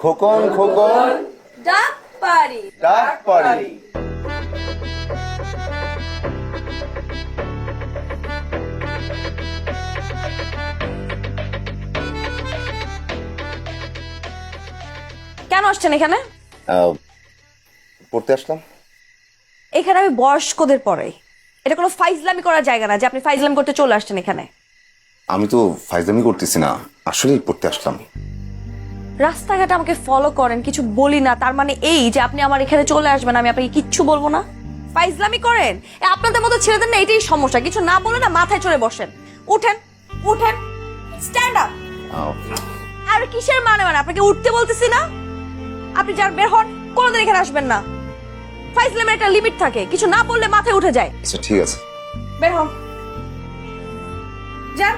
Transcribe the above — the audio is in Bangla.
খোকন খোকন ডাক পারি ডাক পারি। কেন আসছেন এখানে? পড়তে আসলাম। এখানে আমি বয়স্কদের পড়াই, এটা কোনো ফাইজলামি করার জায়গা না যে আপনি ফাইজলামি করতে চলে আসছেন এখানে। আমি তো ফাইজলামি করতেছি না, আসলেই পড়তে আসলাম। রাস্তাঘাটে আমাকে ফলো করেন, কিছু বলি না তার মানে এই যে আপনি আমার এখানে চলে আসবেন আমি আপনাকে কিচ্ছু বলবো না? ফাইজলামি করেন, আপনাদের মতো ছেলেদের না এটাই সমস্যা, কিছু না বলে না মাথায় চড়ে বসেন। উঠেন উঠেন, স্ট্যান্ড আপ। আর কিসের মানে আপনাকে উঠতে বলতেছি না? আপনি যার বের হন, কোনোদিন এখানে আসবেন না। ফাইজলামের একটা লিমিট থাকে, কিছু না বললে মাথায় উঠে যায়। আচ্ছা ঠিক আছে। বের হন, যান।